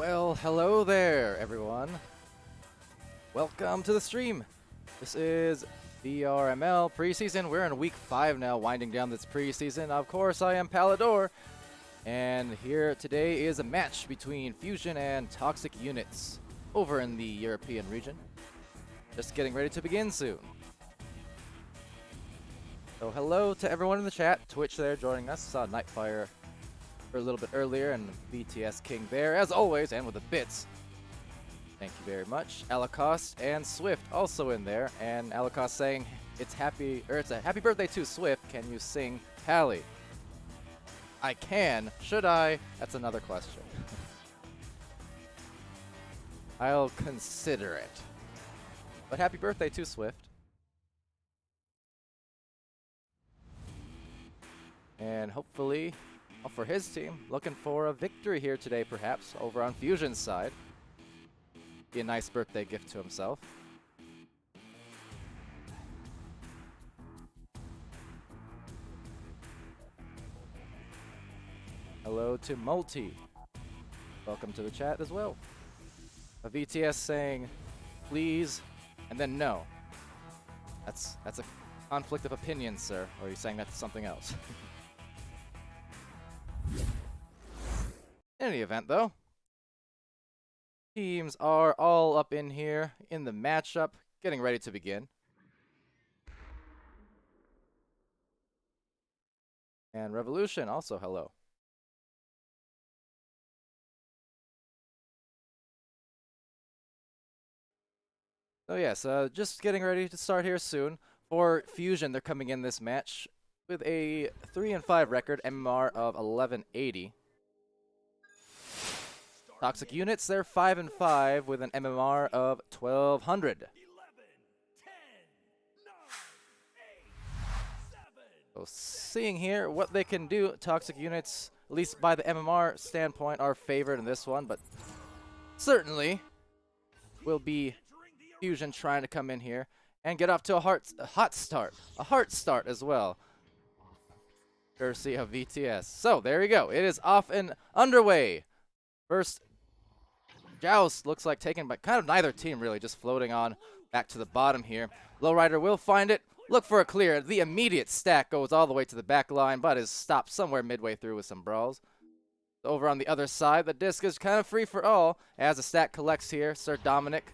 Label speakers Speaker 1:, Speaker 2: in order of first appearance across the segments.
Speaker 1: Well, hello there, everyone. Welcome to the stream. This is VRML preseason. We're in week 5 now, winding down this preseason. Of course, I am Palidore, and here today is a match between Fusion and Toxic Units over in the European region. Just getting ready to begin soon. So hello to everyone in the chat, Twitch there joining us. Saw Nightfire for a little bit earlier, and BTS King there as always, and with the bits. Thank you very much. Alacost and Swift also in there, and Alacost saying it's a happy birthday to Swift. Can you sing Pally? I can. Should I? That's another question. I'll consider it. But happy birthday to Swift. And hopefully, for his team, looking for a victory here today, perhaps, over on Fusion's side. Be a nice birthday gift to himself. Hello to Multi. Welcome to the chat as well. A VTS saying, please, and then no. That's a conflict of opinion, sir. Or are you saying that's something else? In any event, though, teams are all up in here in the matchup, getting ready to begin. And Revolution, also hello. So yes, just getting ready to start here soon. For Fusion, they're coming in this match with a 3-5 record, MMR of 1180. Toxic Units, they're 5-5 with an MMR of 1200. So seeing here what they can do, Toxic Units, at least by the MMR standpoint, are favored in this one, but certainly will be Fusion trying to come in here and get off to a hot start as well. Courtesy of VTS. So there we go. It is off and underway. First joust looks like taken by kind of neither team, really, just floating on back to the bottom here. Lowrider will find it, look for a clear. The immediate stack goes all the way to the back line, but is stopped somewhere midway through with some brawls. Over on the other side, the disc is kind of free for all as the stack collects here. Sir Dominic,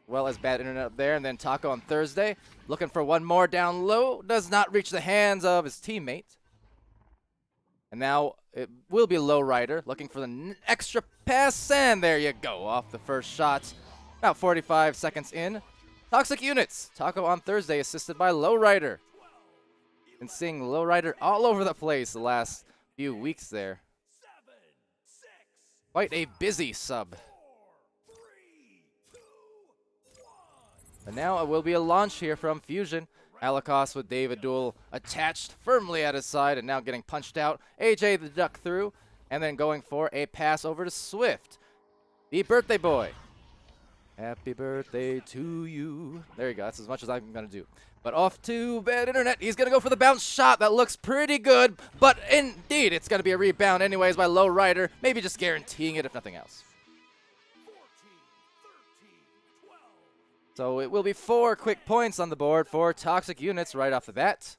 Speaker 1: well as bad internet up there, and then Taco on Thursday, looking for one more down low, does not reach the hands of his teammate. And now it will be Lowrider looking for the extra pass, and there you go, off the first shot. About 45 seconds in. Toxic Units, Taco on Thursday, assisted by Lowrider. And seeing Lowrider all over the place the last few weeks there. Quite a busy sub. And now it will be a launch here from Fusion. Alacost with David Duel attached firmly at his side and now getting punched out. AJ the duck through and then going for a pass over to Swift. The birthday boy. Happy birthday to you. There you go. That's as much as I'm going to do. But off to bad internet. He's going to go for the bounce shot. That looks pretty good. But indeed, it's going to be a rebound anyways by Lowrider. Maybe just guaranteeing it if nothing else. So it will be 4 quick points on the board for Toxic Units right off the bat.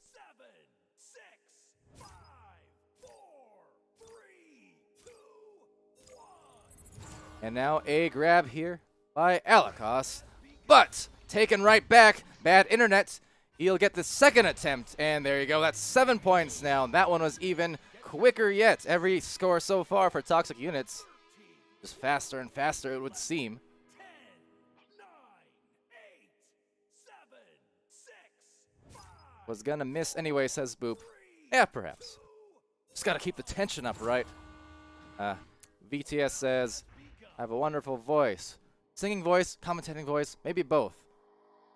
Speaker 1: And now a grab here by Alacost, but taken right back. Bad internet. He'll get the second attempt, and there you go. That's 7 points now. That one was even quicker yet. Every score so far for Toxic Units, just faster and faster it would seem. Was gonna miss anyway, says Boop. Yeah, perhaps. Just gotta keep the tension up, right? VTS says, I have a wonderful voice. Singing voice, commentating voice, maybe both.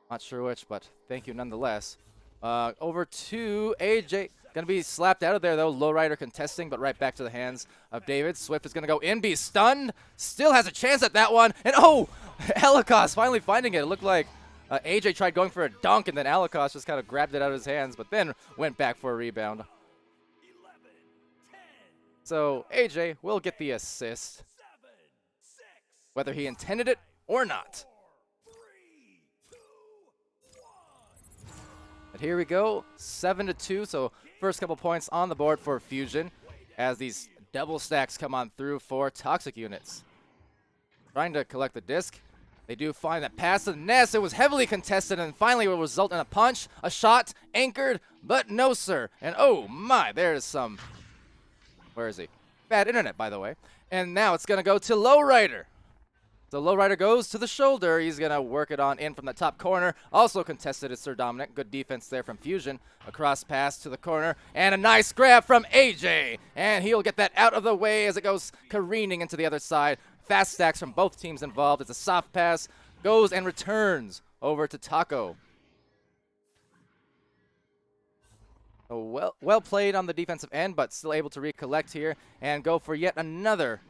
Speaker 1: Not sure which, but thank you nonetheless. Over to AJ. Gonna be slapped out of there, though. Lowrider contesting, but right back to the hands of David. Swift is gonna go in, be stunned. Still has a chance at that one. And oh! Alacost finally finding it. It looked like AJ tried going for a dunk, and then Alacost just kind of grabbed it out of his hands, but then went back for a rebound. So AJ will get the assist. whether he intended it or not. But here we go, 7-2, so first couple points on the board for Fusion as these double stacks come on through for Toxic units. Trying to collect the disc. They do find that pass to the nest. It was heavily contested and finally will result in a punch, a shot, anchored, but no sir. And oh my, there's some, where is he? Bad internet, by the way. And now it's gonna go to Lowrider. So Lowrider goes to the shoulder. He's gonna work it on in from the top corner. Also contested is Sir Dominic. Good defense there from Fusion. Across pass to the corner and a nice grab from AJ. And he'll get that out of the way as it goes careening into the other side. Fast stacks from both teams involved. It's a soft pass, goes and returns over to Taco. So well played on the defensive end, but still able to recollect here and go for yet another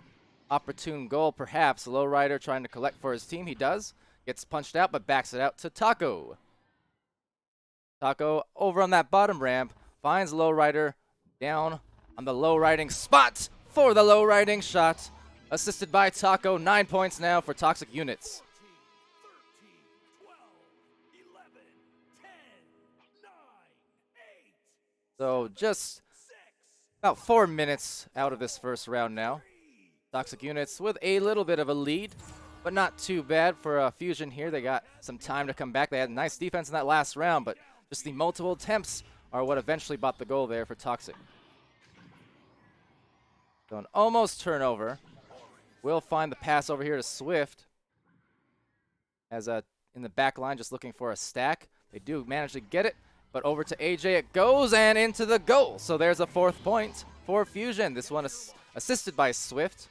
Speaker 1: opportune goal, perhaps. Lowrider trying to collect for his team. He does. Gets punched out, but backs it out to Taco. Taco over on that bottom ramp, finds Lowrider down on the low riding spot for the low riding shot. Assisted by Taco, 9 points now for Toxic units. So just about 4 minutes out of this first round now. Toxic units with a little bit of a lead, but not too bad for Fusion here. They got some time to come back. They had nice defense in that last round, but just the multiple attempts are what eventually bought the goal there for Toxic. So an almost turnover. Will find the pass over here to Swift. As in the back line, just looking for a stack. They do manage to get it, but over to AJ it goes and into the goal. So there's a 4th point for Fusion. This one is assisted by Swift.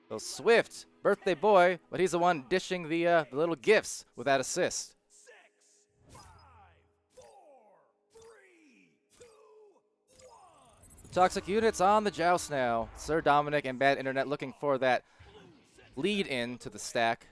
Speaker 1: So Swift, birthday boy, but he's the one dishing the little gifts with that assist. Toxic units on the joust now. Sir Dominic and Bad Internet looking for that lead in to the stack.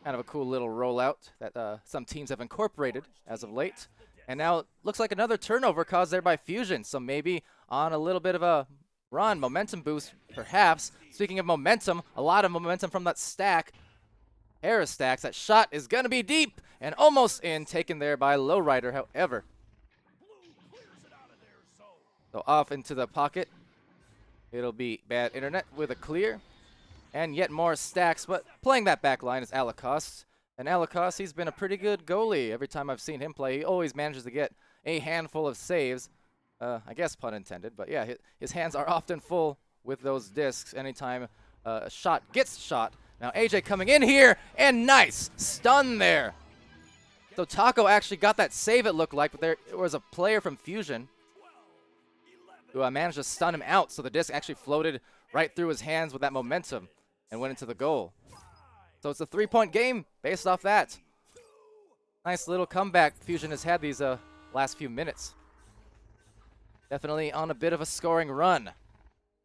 Speaker 1: Kind of a cool little rollout that some teams have incorporated as of late. And now it looks like another turnover caused there by Fusion. So maybe on a little bit of a run, momentum boost perhaps. Speaking of momentum, a lot of momentum from that stack. Harris stacks. That shot is going to be deep and almost in, taken there by Lowrider, however. So off into the pocket. It'll be Bad Internet with a clear. And yet more stacks, but playing that back line is Alacost. And Alacost, he's been a pretty good goalie. Every time I've seen him play, he always manages to get a handful of saves. I guess pun intended, but yeah, his hands are often full with those discs anytime a shot gets shot. Now AJ coming in here, and nice stun there. So Taco actually got that save, it looked like, but there was a player from Fusion who managed to stun him out, so the disc actually floated right through his hands with that momentum and went into the goal. So it's a 3-point game based off that. Nice little comeback Fusion has had these last few minutes. Definitely on a bit of a scoring run.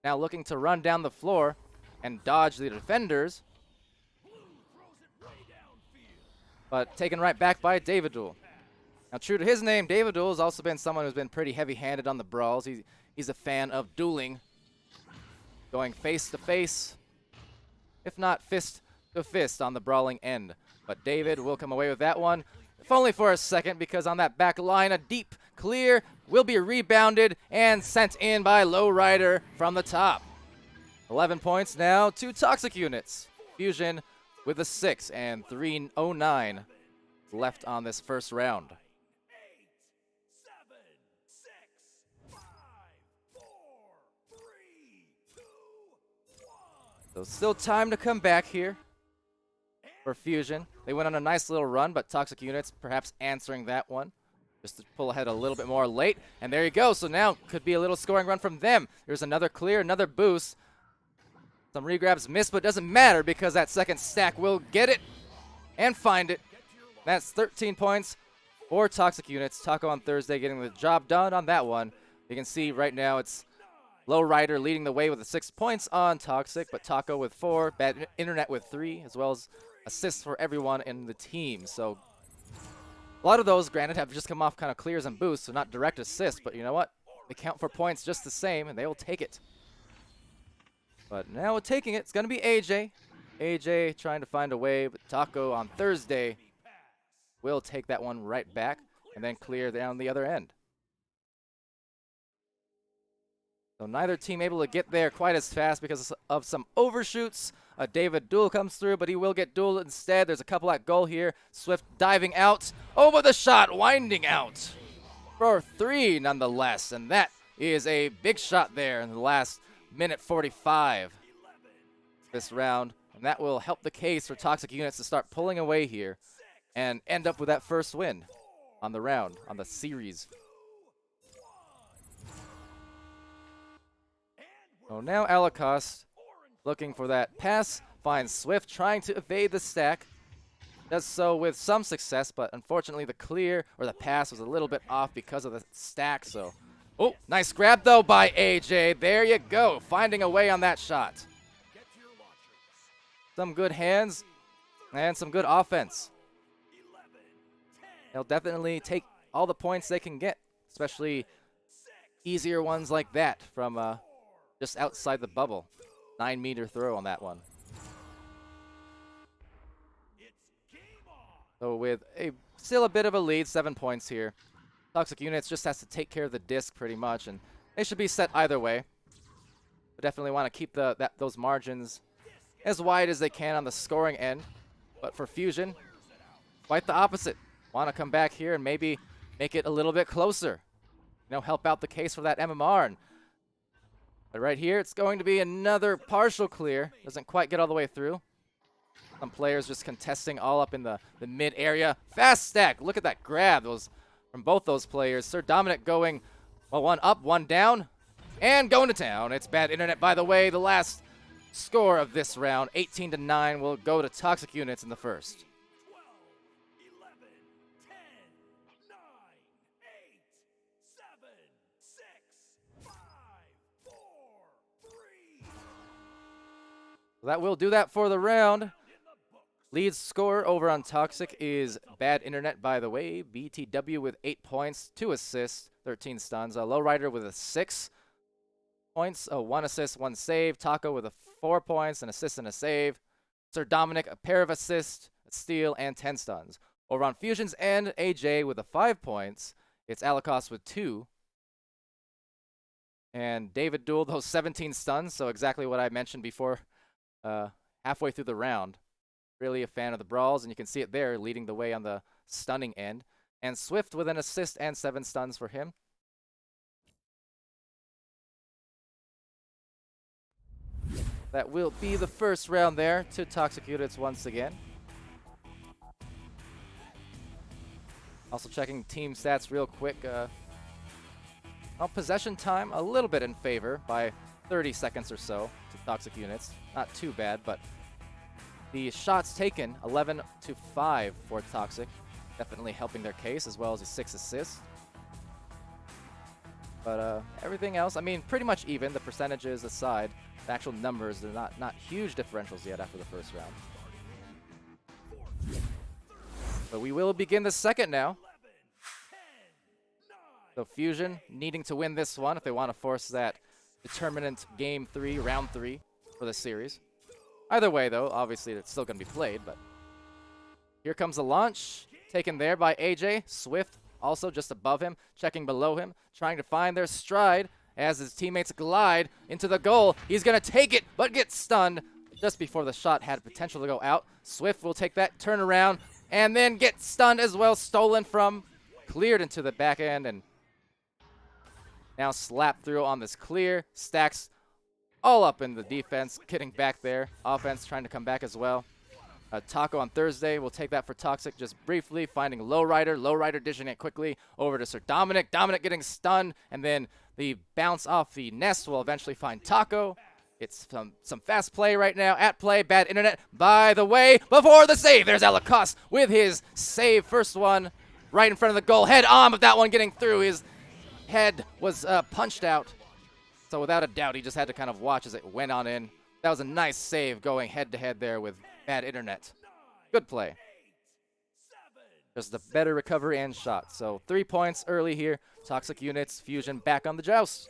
Speaker 1: Now looking to run down the floor and dodge the defenders, but taken right back by Davidul. Now true to his name, Davidul has also been someone who's been pretty heavy-handed on the brawls. He's a fan of dueling, going face to face, if not fist to fist on the brawling end. But David will come away with that one, if only for a second, because on that back line, a deep clear will be rebounded and sent in by Lowrider from the top. 11 points now to Toxic units. Fusion with a 6 and 3:09 left on this first round. So still time to come back here for Fusion. They went on a nice little run, but Toxic units perhaps answering that one. Just to pull ahead a little bit more late. And there you go. So now could be a little scoring run from them. There's another clear, another boost. Some regrabs missed, but doesn't matter because that second stack will get it and find it. That's 13 points for Toxic units. Taco on Thursday getting the job done on that one. You can see right now it's Lowrider leading the way with the 6 points on Toxic, but Taco with 4, Bad Internet with 3, as well as assists for everyone in the team. So a lot of those, granted, have just come off kind of clears and boosts, so not direct assists, but you know what? They count for points just the same, and they will take it. But now taking it, it's going to be AJ. AJ trying to find a way, but Taco on Thursday will take that one right back and then clear down the other end. So neither team able to get there quite as fast because of some overshoots. David Duel comes through, but he will get dueled instead. There's a couple at goal here. Swift diving out. Over the shot, winding out for 3 nonetheless. And that is a big shot there in the last minute 45 this round. And that will help the case for Toxic Units to start pulling away here and end up with that first win on the round, on the series. So now Alakos looking for that pass, finds Swift trying to evade the stack. Does so with some success, but unfortunately the clear or the pass was a little bit off because of the stack. So, oh, nice grab though by AJ. There you go, finding a way on that shot. Some good hands and some good offense. They'll definitely take all the points they can get, especially easier ones like that from just outside the bubble. 9-meter throw on that one. So with still a bit of a lead, 7 points here. Toxic Units just has to take care of the disc pretty much, and they should be set either way. But definitely want to keep those margins as wide as they can on the scoring end. But for Fusion, quite the opposite. Want to come back here and maybe make it a little bit closer. You know, help out the case for that MMR. But right here, it's going to be another partial clear. Doesn't quite get all the way through. Some players just contesting all up in the mid area. Fast stack. Look at that grab from both those players. Sir Dominic going, well, one up, one down, and going to town. It's bad internet, by the way. The last score of this round, 18-9, will go to Toxic Units in the first. That will do that for the round. Lead scorer over on Toxic is Bad Internet, by the way. BTW with 8 points, 2 assists, 13 stuns. Lowrider with 6 points, 1 assist, 1 save. Taco with 4 points, an assist and a save. Sir Dominic, a pair of assists, a steal, and 10 stuns. Over on Fusion's end, AJ with 5 points. It's Alakos with 2. And David Duel, those 17 stuns, so exactly what I mentioned before. Halfway through the round. Really a fan of the brawls, and you can see it there leading the way on the stunning end. And Swift with an assist and 7 stuns for him. That will be the first round there to Toxic Units once again. Also checking team stats real quick. Possession time a little bit in favor by 30 seconds or so to Toxic Units. Not too bad, but the shots taken, 11-5 for Toxic. Definitely helping their case, as well as the 6 assists. But everything else, I mean, pretty much even. The percentages aside, the actual numbers, they're not huge differentials yet after the first round. But we will begin the second now. So Fusion needing to win this one if they want to force that determinant game 3, round 3 for the series. Either way, though, obviously it's still going to be played, but here comes the launch, taken there by AJ. Swift also just above him, checking below him, trying to find their stride as his teammates glide into the goal. He's going to take it, but gets stunned just before the shot had potential to go out. Swift will take that turn around and then get stunned as well, stolen from, cleared into the back end, and now slapped through on this clear. Stacks all up in the defense, getting back there. Offense trying to come back as well. Taco on Thursday will take that for Toxic just briefly, finding Lowrider. Lowrider dishing it quickly over to Sir Dominic. Dominic getting stunned, and then the bounce off the nest will eventually find Taco. It's some fast play right now. At play, Bad Internet. By the way, before the save, there's Alakos with his save. First one right in front of the goal. Head on, but that one getting through. His head was punched out. So without a doubt, he just had to kind of watch as it went on in. That was a nice save going head-to-head there with Bad Internet. Good play. Just a better recovery and shot. So 3 points early here. Toxic Units, Fusion back on the joust.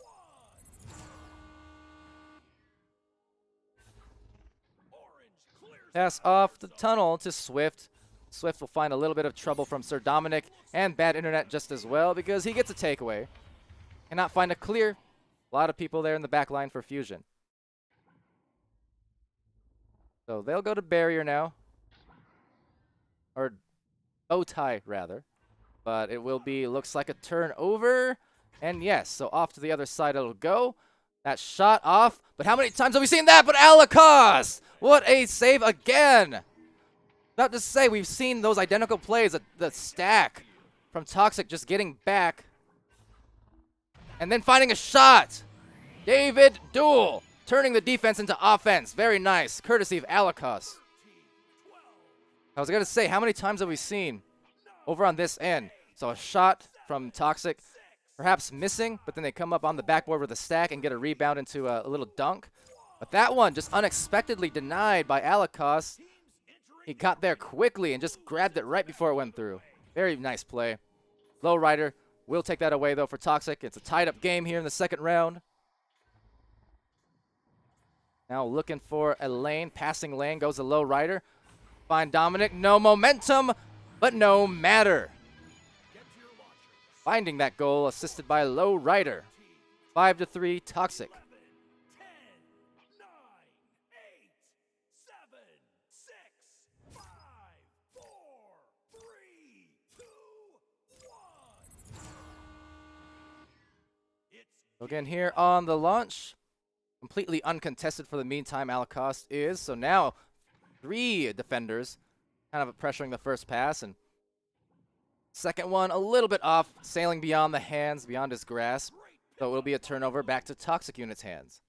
Speaker 1: Pass off the tunnel to Swift. Swift will find a little bit of trouble from Sir Dominic and bad internet just as well because he gets a takeaway. Cannot find a clear. A lot of people there in the back line for Fusion. So they'll go to barrier now. Or bow tie, rather. But it will be, looks like a turnover. And yes, so off to the other side it'll go. That shot off. But how many times have we seen that? But Alakos! What a save again! Not to say we've seen those identical plays, the stack from Toxic just getting back. And then finding a shot. David Duel turning the defense into offense. Very nice, courtesy of Alakos. I was going to say, how many times have we seen over on this end? So a shot from Toxic, perhaps missing, but then they come up on the backboard with a stack and get a rebound into a little dunk. But that one just unexpectedly denied by Alakos. He got there quickly and just grabbed it right before it went through. Very nice play. Lowrider will take that away, though, for Toxic. It's a tied-up game here in the second round. Now looking for a lane. Passing lane goes a Lowrider. Find Dominic. No momentum, but no matter. Finding that goal, assisted by Lowrider. 5-3, Toxic. Again, here on the launch, completely uncontested for the meantime, Alakos is. So now 3 defenders kind of pressuring the first pass. And second one a little bit off, sailing beyond the hands, beyond his grasp. So it will be a turnover back to Toxic Unit's hands.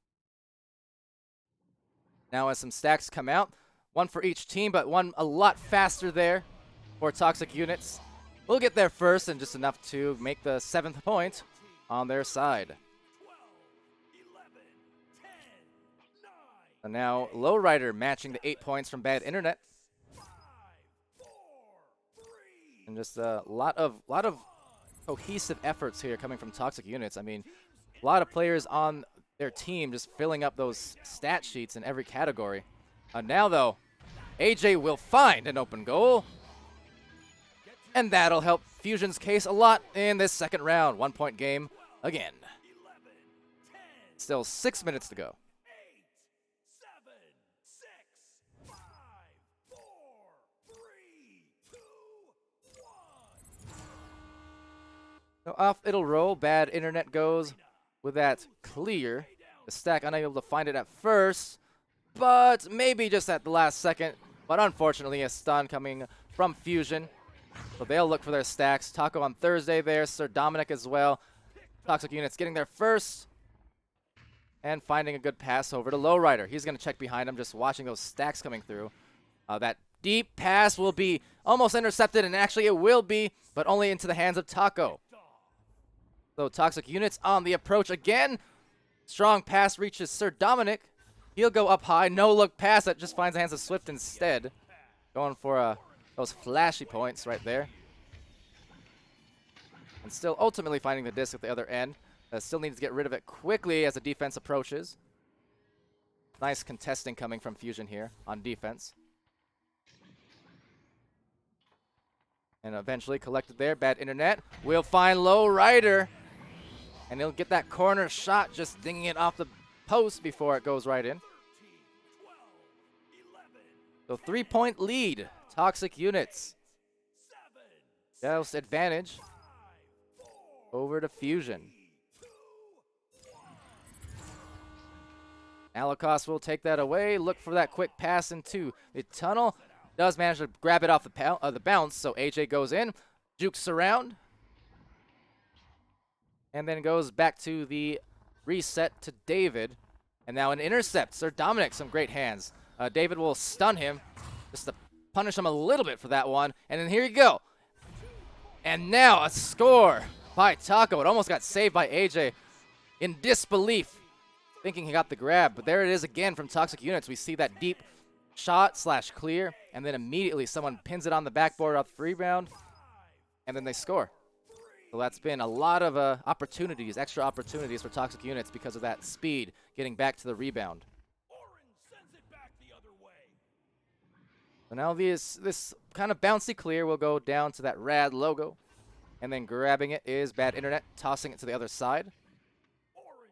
Speaker 1: Now as some stacks come out, one for each team, but one a lot faster there for Toxic Units. We'll get there first and just enough to make the 7th point on their side. And now Lowrider matching the 8 points from bad internet. And just a lot of cohesive efforts here coming from Toxic Units. I mean, a lot of players on their team just filling up those stat sheets in every category. Now, though, AJ will find an open goal. And that'll help Fusion's case a lot in this second round. 1-point game again. Still 6 minutes to go. So off it'll roll. Bad internet goes with that clear. The stack unable to find it at first, but maybe just at the last second. But unfortunately, a stun coming from Fusion. So they'll look for their stacks. Taco on Thursday there. Sir Dominic as well. Toxic Units getting there first. And finding a good pass over to Lowrider. He's going to check behind him, just watching those stacks coming through. That deep pass will be almost intercepted, and actually it will be, but only into the hands of Taco. So Toxic Units on the approach again. Strong pass reaches Sir Dominic. He'll go up high. No look pass that just finds the hands of Swift instead. Going for those flashy points right there. And still ultimately finding the disc at the other end. Still needs to get rid of it quickly as the defense approaches. Nice contesting coming from Fusion here on defense. And eventually collected there. Bad internet. We'll find Lowrider. And he'll get that corner shot, just dinging it off the post before it goes right in. So 3-point lead. Toxic Units. Just advantage over to Fusion. Alakos will take that away. Look for that quick pass into the tunnel. Does manage to grab it off the bounce, so AJ goes in, jukes around, and then goes back to the reset to David. And now an intercept. Sir Dominic, some great hands. David will stun him, just to punish him a little bit for that one. And then here you go. And now a score by Taco. It almost got saved by AJ in disbelief, thinking he got the grab. But there it is again from Toxic Units. We see that deep shot / clear, and then immediately someone pins it on the backboard off the rebound, and then they score. So that's been a lot of opportunities, extra opportunities for Toxic Units because of that speed getting back to the rebound. So now this kind of bouncy clear will go down to that rad logo. And then grabbing it is Bad Internet, tossing it to the other side.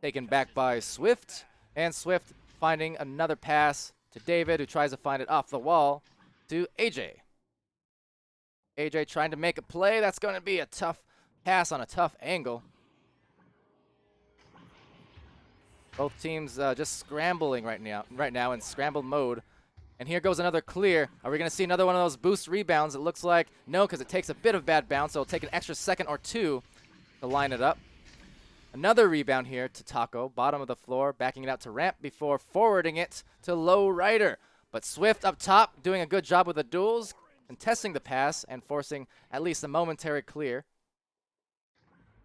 Speaker 1: Taken back by Swift. And Swift finding another pass to David, who tries to find it off the wall to AJ. AJ trying to make a play. That's going to be a tough pass on a tough angle. Both teams just scrambling right now in scramble mode. And here goes another clear. Are we going to see another one of those boost rebounds? It looks like no, because it takes a bit of bad bounce, so it'll take an extra second or two to line it up. Another rebound here to Taco, bottom of the floor, backing it out to ramp before forwarding it to Low Rider. But Swift up top doing a good job with the duels, contesting the pass and forcing at least a momentary clear.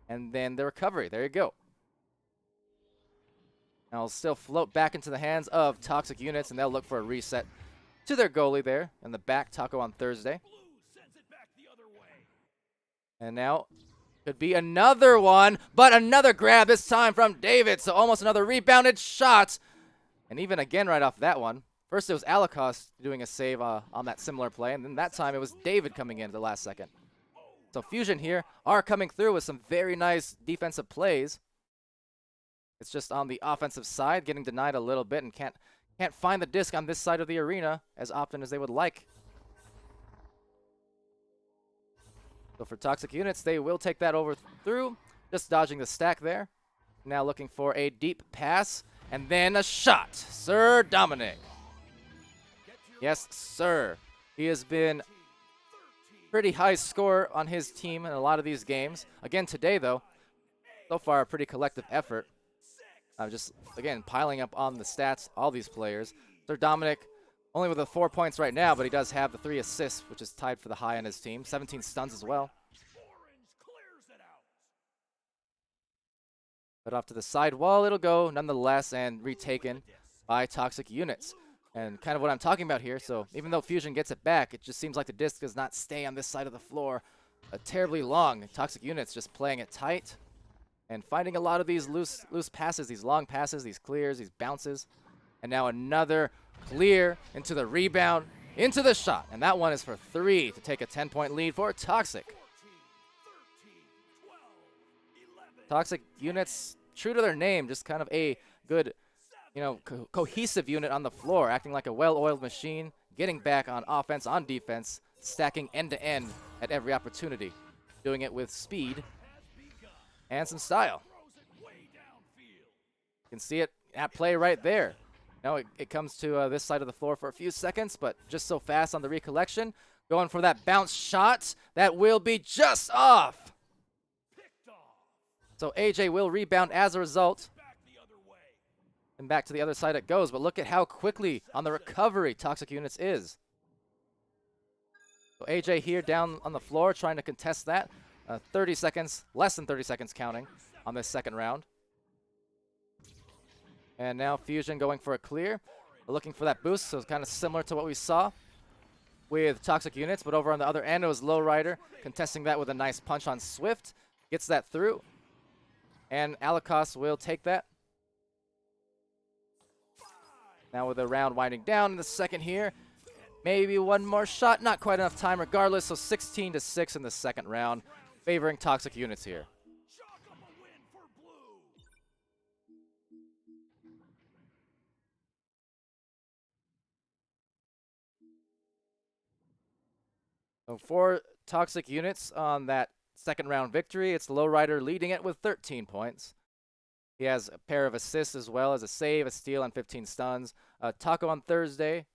Speaker 1: And then the recovery. There you go. Now it'll still float back into the hands of Toxic Units, and they'll look for a reset to their goalie there in the back, Taco on Thursday. And now could be another one, but another grab this time from David. So almost another rebounded shot. And even again right off that one. First it was Alakos doing a save on that similar play, and then that time it was David coming in at the last second. So Fusion here are coming through with some very nice defensive plays. It's just on the offensive side, getting denied a little bit and can't find the disc on this side of the arena as often as they would like. So for Toxic Units, they will take that over through, just dodging the stack there. Now looking for a deep pass, and then a shot. Sir Dominic. Yes, sir. He has been pretty high score on his team in a lot of these games. Again today, though, so far a pretty collective effort. Just, again, piling up on the stats, all these players. Sir Dominic, only with the 4 points right now, but he does have the 3 assists, which is tied for the high on his team. 17 stuns as well. But off to the side wall it'll go, nonetheless, and retaken by Toxic Units. And kind of what I'm talking about here, so even though Fusion gets it back, it just seems like the disc does not stay on this side of the floor terribly long. Toxic Units just playing it tight. And finding a lot of these loose passes, these long passes, these clears, these bounces. And now another clear into the rebound, into the shot. And that one is for 3 to take a 10-point lead for Toxic. Toxic Units, true to their name, just kind of a good, cohesive unit on the floor, acting like a well-oiled machine, getting back on offense, on defense, stacking end-to-end at every opportunity. Doing it with speed and some style. You can see it at play right there. Now it comes to this side of the floor for a few seconds, but just so fast on the recollection. Going for that bounce shot. That will be just off. So AJ will rebound as a result. And back to the other side it goes. But look at how quickly on the recovery Toxic Units is. So AJ here down on the floor trying to contest that. 30 seconds, less than 30 seconds counting on this second round. And now Fusion going for a clear. Looking for that boost, so it's kind of similar to what we saw with Toxic Units. But over on the other end, it was Low Rider contesting that with a nice punch on Swift. Gets that through. And Alakos will take that. Now with the round winding down in the second here. Maybe one more shot, not quite enough time regardless. So 16-6 in the second round, favoring Toxic Units here. So for Toxic Units on that second round victory, it's Low Rider leading it with 13 points. He has a pair of assists as well as a save, a steal, and 15 stuns. Taco on Thursday,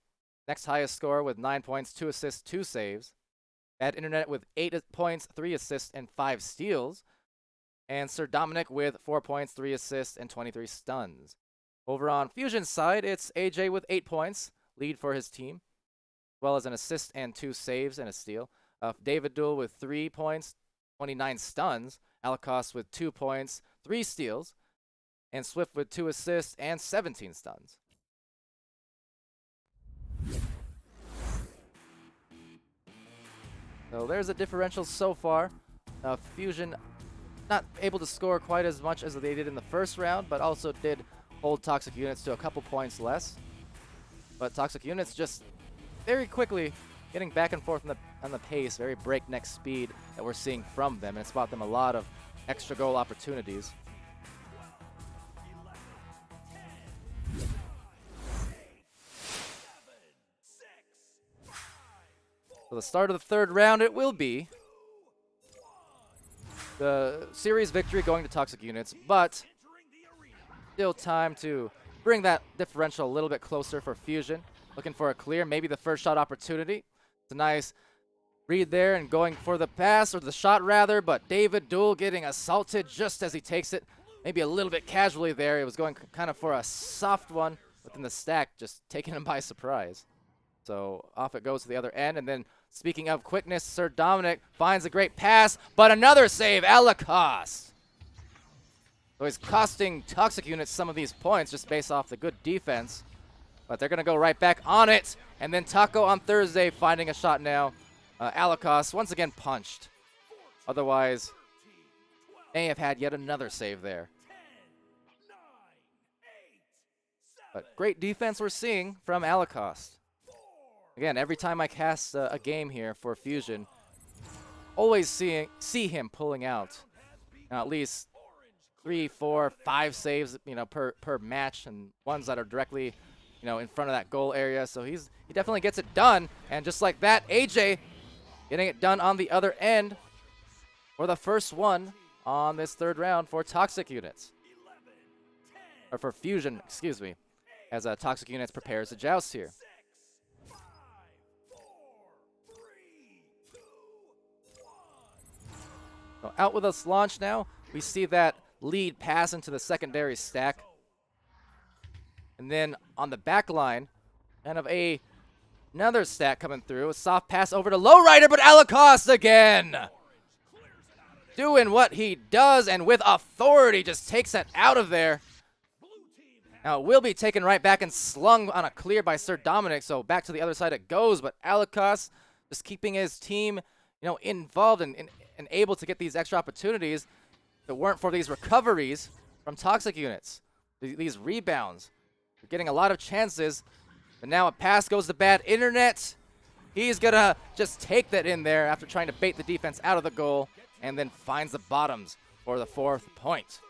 Speaker 1: next highest score with 9 points, 2 assists, 2 saves. Bad Internet with 8 points, 3 assists, and 5 steals. And Sir Dominic with 4 points, 3 assists, and 23 stuns. Over on Fusion's side, it's AJ with 8 points, lead for his team, as well as an assist and 2 saves and a steal. David Duel with 3 points, 29 stuns. Alakos with 2 points, 3 steals. And Swift with 2 assists and 17 stuns. So there's a differential so far. Fusion not able to score quite as much as they did in the first round, but also did hold Toxic Units to a couple points less. But Toxic Units just very quickly getting back and forth on the pace, very breakneck speed that we're seeing from them, and it's brought them a lot of extra goal opportunities. So the start of the third round, it will be the series victory going to Toxic Units, but still time to bring that differential a little bit closer for Fusion. Looking for a clear, maybe the first shot opportunity. It's a nice read there and going for the pass, or the shot rather, but David Duel getting assaulted just as he takes it. Maybe a little bit casually there. It was going kind of for a soft one within the stack, just taking him by surprise. So off it goes to the other end, and then speaking of quickness, Sir Dominic finds a great pass, but another save, Alacost. So he's costing Toxic Units some of these points just based off the good defense. But they're going to go right back on it. And then Taco on Thursday finding a shot now. Alacost once again punched. Otherwise, may have had yet another save there. But great defense we're seeing from Alacost. Again, every time I cast a game here for Fusion, always see him pulling out at least 3, 4, 5 saves, per match, and ones that are directly, in front of that goal area. So he definitely gets it done. And just like that, AJ getting it done on the other end for the first one on this third round for Toxic Units. Or for Fusion, excuse me, as Toxic Units prepares to joust here. So out with us launch now. We see that lead pass into the secondary stack. And then on the back line, kind of another stack coming through. A soft pass over to Lowrider, but Alacost again. Doing what he does, and with authority just takes that out of there. Now it will be taken right back and slung on a clear by Sir Dominic, so back to the other side it goes, but Alacost just keeping his team, involved and able to get these extra opportunities. If it weren't for these recoveries from Toxic Units, these rebounds, they're getting a lot of chances, but now a pass goes to bad internet. He's gonna just take that in there after trying to bait the defense out of the goal, and then finds the bottoms for the 4th point.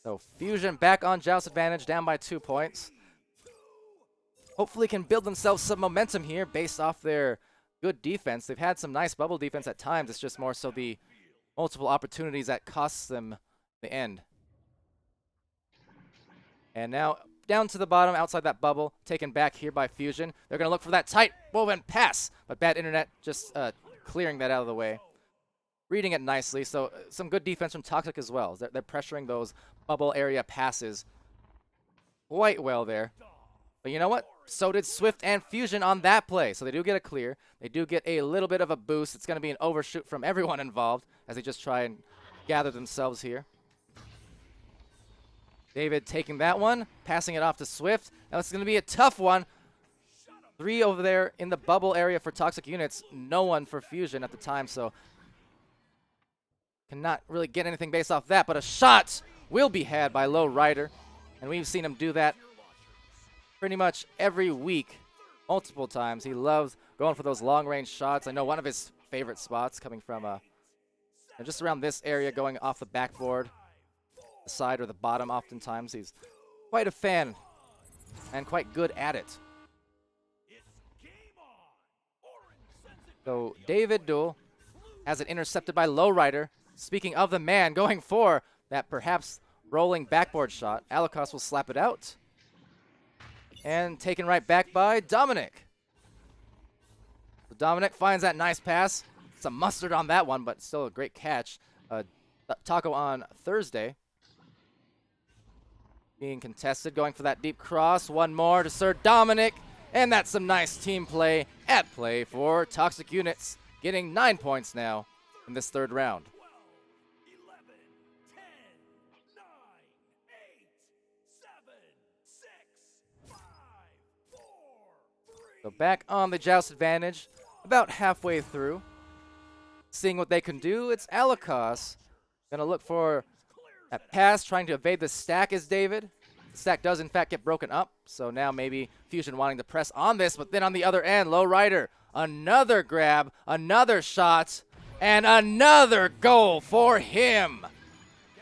Speaker 1: So Fusion back on joust advantage, down by 2 points. Hopefully can build themselves some momentum here based off their good defense. They've had some nice bubble defense at times. It's just more so the multiple opportunities that costs them the end. And now down to the bottom, outside that bubble, taken back here by Fusion. They're going to look for that tight woven pass, but bad internet just clearing that out of the way. Reading it nicely, so some good defense from Toxic as well. They're pressuring those bubble area passes quite well there. But you know what? So did Swift and Fusion on that play. So they do get a clear. They do get a little bit of a boost. It's going to be an overshoot from everyone involved as they just try and gather themselves here. David taking that one, passing it off to Swift. Now it's going to be a tough one. 3 over there in the bubble area for Toxic Units. No one for Fusion at the time, so cannot really get anything based off that. But a shot will be had by Low Rider, and we've seen him do that pretty much every week, multiple times. He loves going for those long-range shots. I know one of his favorite spots coming from just around this area, going off the backboard, the side or the bottom oftentimes. He's quite a fan and quite good at it. So David Duel has it intercepted by Lowrider. Speaking of the man, going for that perhaps rolling backboard shot. Alacost will slap it out. And taken right back by Dominic. So Dominic finds that nice pass. Some mustard on that one, but still a great catch. Taco on Thursday. Being contested, going for that deep cross. One more to Sir Dominic. And that's some nice team play at play for Toxic Units. Getting 9 points now in this third round. So back on the joust advantage, about halfway through. Seeing what they can do, it's Alacost. Gonna look for That pass trying to evade the stack is David. The stack does in fact get broken up, so now maybe Fusion wanting to press on this, but then on the other end, Lowrider, another grab, another shot, and another goal for him.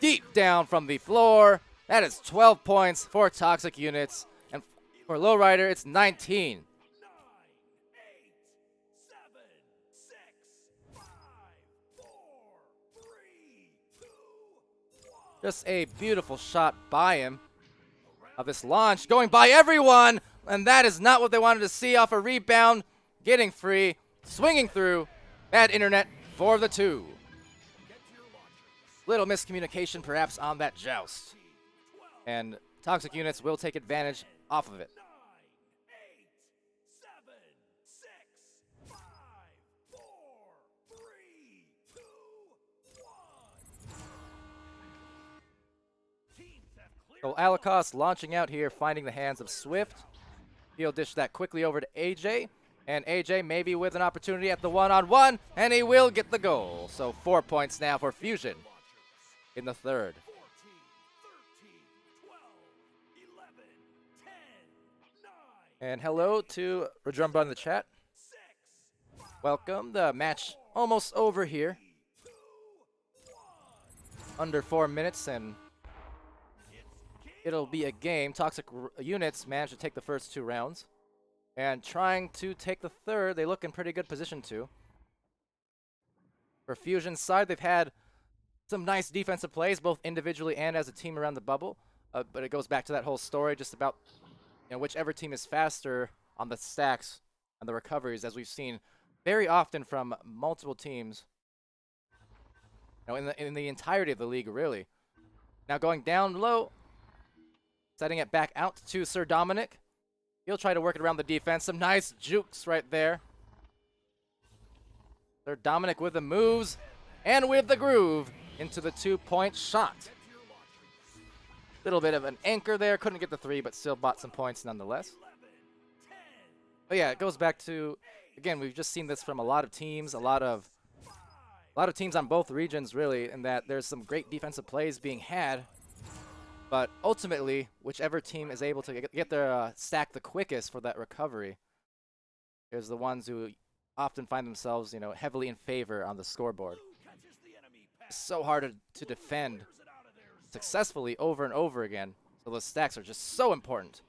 Speaker 1: Deep down from the floor. That is 12 points for Toxic Units, and for Lowrider, it's 19. Just a beautiful shot by him of this launch, going by everyone, and that is not what they wanted to see off a rebound, getting free, swinging through. Bad internet for the two. Little miscommunication perhaps on that joust, and Toxic Units will take advantage off of it. So Alakos launching out here, finding the hands of Swift. He'll dish that quickly over to AJ. And AJ maybe with an opportunity at the one-on-one, and he will get the goal. So 4 points now for Fusion in the third. And hello to Rajumba in the chat. Welcome. The match almost over here. Under 4 minutes and it'll be a game. Toxic Units managed to take the first 2 rounds. And trying to take the third, they look in pretty good position too. For Fusion's side, they've had some nice defensive plays, both individually and as a team around the bubble. But it goes back to that whole story just about whichever team is faster on the stacks and the recoveries, as we've seen very often from multiple teams. In the entirety of the league, really. Now going down low. Setting it back out to Sir Dominic. He'll try to work it around the defense. Some nice jukes right there. Sir Dominic with the moves and with the groove into the 2-point shot. Little bit of an anchor there. Couldn't get the 3, but still bought some points nonetheless. But yeah, it goes back to, again, we've just seen this from a lot of teams, a lot of teams on both regions, really, in that there's some great defensive plays being had. But ultimately, whichever team is able to get their stack the quickest for that recovery is the ones who often find themselves, heavily in favor on the scoreboard. It's so hard to defend successfully over and over again. So those stacks are just so important.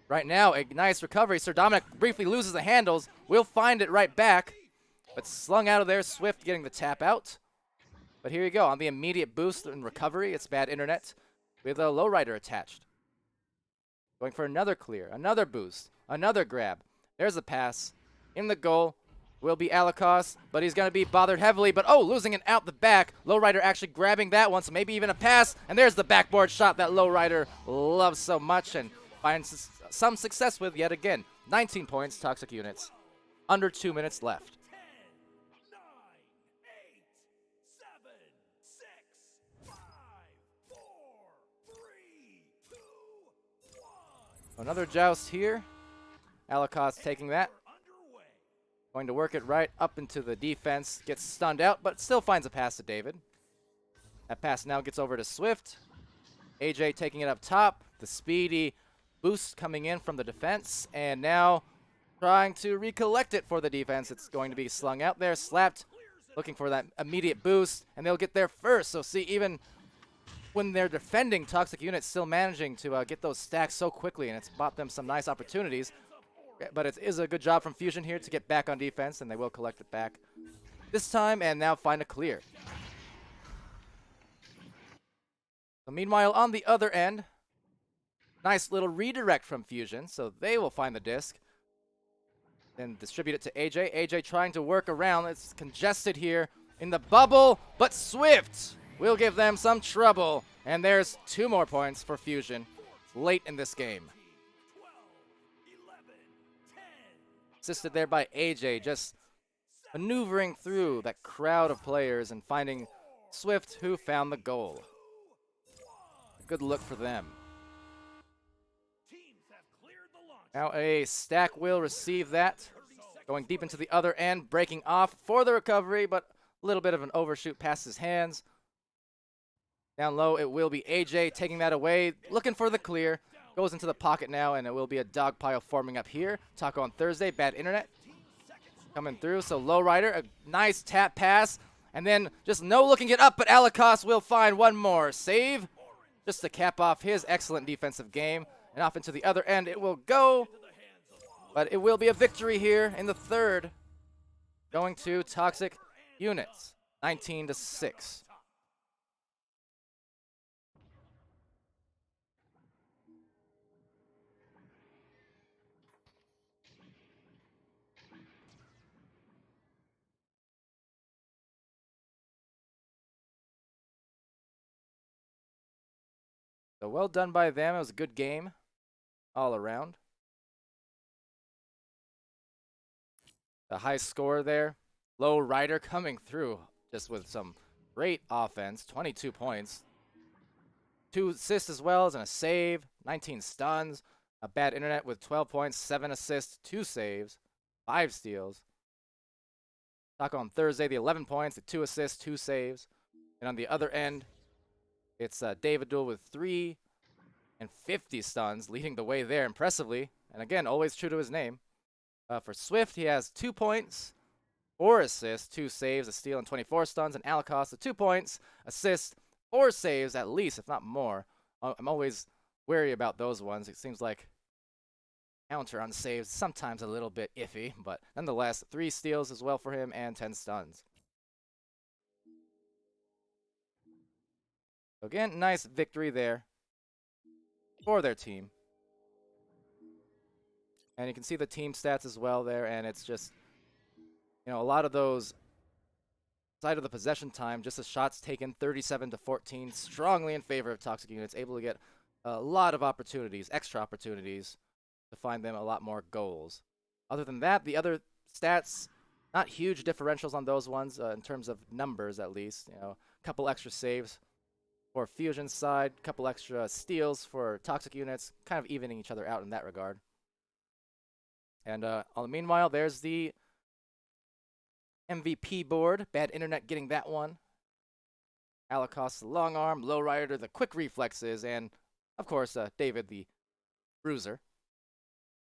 Speaker 1: Right now, a nice recovery. Sir Dominic briefly loses the handles. We'll find it right back. But slung out of there, Swift getting the tap out. But here you go, on the immediate boost and recovery, it's bad internet with a Lowrider attached. Going for another clear, another boost, another grab. There's a pass. In the goal will be Alakos, but he's going to be bothered heavily. But, losing it out the back. Lowrider actually grabbing that one, so maybe even a pass. And there's the backboard shot that Lowrider loves so much and finds some success with yet again. 19 points, Toxic Units. Under 2 minutes left. Another joust here. Alakos taking that. Going to work it right up into the defense. Gets stunned out, but still finds a pass to David. That pass now gets over to Swift. AJ taking it up top. The speedy boost coming in from the defense. And now trying to recollect it for the defense. It's going to be slung out there. Slapped. Looking for that immediate boost. And they'll get there first. So see, even when they're defending, Toxic Units still managing to get those stacks so quickly, and it's bought them some nice opportunities. But it is a good job from Fusion here to get back on defense, and they will collect it back this time and now find a clear. So meanwhile, on the other end, nice little redirect from Fusion, so they will find the disc. Then distribute it to AJ. AJ trying to work around. It's congested here in the bubble, but Swift will give them some trouble. And there's 2 more points for Fusion late in this game. Assisted there by AJ, just maneuvering through that crowd of players and finding Swift, who found the goal. A good look for them. Now a stack will receive that. Going deep into the other end, breaking off for the recovery, but a little bit of an overshoot past his hands. Down low, it will be AJ taking that away, looking for the clear. Goes into the pocket now, and it will be a dog pile forming up here. Taco on Thursday, bad internet. Coming through, so Lowrider, a nice tap pass. And then just no looking it up, but Alikos will find one more save. Just to cap off his excellent defensive game. And off into the other end it will go. But it will be a victory here in the third. Going to Toxic Units, 19-6. So well done by them. It was a good game all around. The high score there. Lowrider coming through just with some great offense. 22 points. 2 assists as well as a save. 19 stuns. A bad internet with 12 points, 7 assists, 2 saves, 5 steals. Taco on Thursday, the 11 points, the 2 assists, 2 saves. And on the other end, it's David Duel with 3 and 50 stuns, leading the way there impressively. And again, always true to his name. For Swift, he has 2 points, 4 assists, 2 saves, a steal, and 24 stuns. And Alikos, the 2 points, assists, 4 saves at least, if not more. I'm always wary about those ones. It seems like counter on saves sometimes a little bit iffy, but nonetheless, 3 steals as well for him and 10 stuns. Again, nice victory there for their team. And you can see the team stats as well there, and it's just, you know, a lot of those side of the possession time, just the shots taken 37-14, strongly in favor of Toxic Units, able to get a lot of opportunities, extra opportunities, to find them a lot more goals. Other than that, the other stats, not huge differentials on those ones in terms of numbers at least. You know, a couple extra saves for Fusion's side, a couple extra steals for Toxic Units, kind of evening each other out in that regard. And meanwhile, there's the MVP board. Bad internet getting that one. Alikos, the long arm. Lowrider, the quick reflexes. And, of course, David, the bruiser.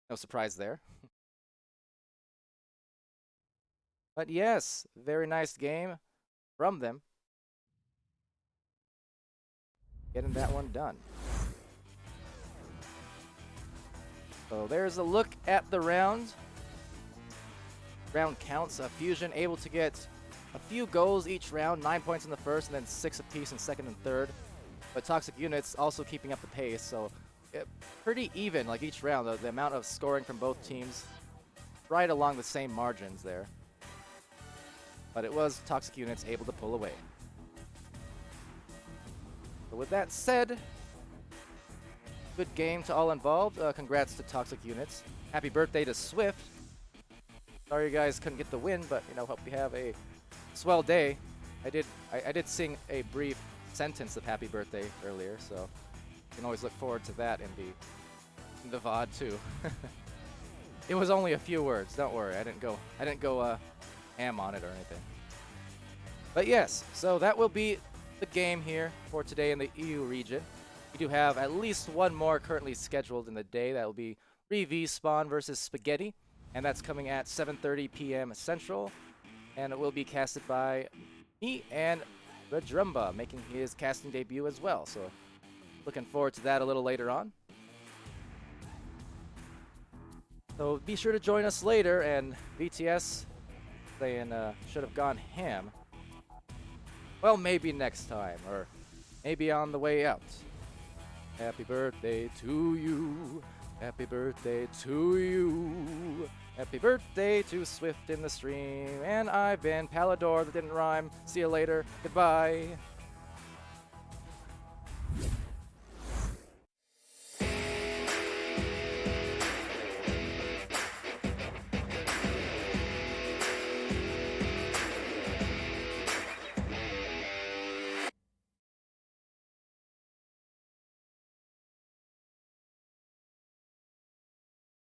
Speaker 1: No surprise there. But yes, very nice game from them. Getting that one done. So there's a look at the round. Round counts. Fusion able to get a few goals each round, 9 points in the first, and then 6 apiece in second and third. But Toxic Units also keeping up the pace, so pretty even, like each round. The amount of scoring from both teams, right along the same margins there. But it was Toxic Units able to pull away. So with that said, good game to all involved. Congrats to Toxic Units. Happy birthday to Swift. Sorry you guys couldn't get the win, but you know, hope you have a swell day. I did sing a brief sentence of happy birthday earlier, so you can always look forward to that in the VOD too. It was only a few words. Don't worry. I didn't go ham on it or anything. But yes, so that will be the game here for today in the EU region. We do have at least one more currently scheduled in the day. That will be Re-V Spawn versus Spaghetti, and that's coming at 7:30 p.m. Central, and it will be casted by me and the Drumba, making his casting debut as well. So looking forward to that a little later on. So be sure to join us later, and BTS saying should have gone ham. Well, maybe next time, or maybe on the way out. Happy birthday to you. Happy birthday to you. Happy birthday to Swift in the stream. And I've been Palidore, that didn't rhyme. See you later. Goodbye.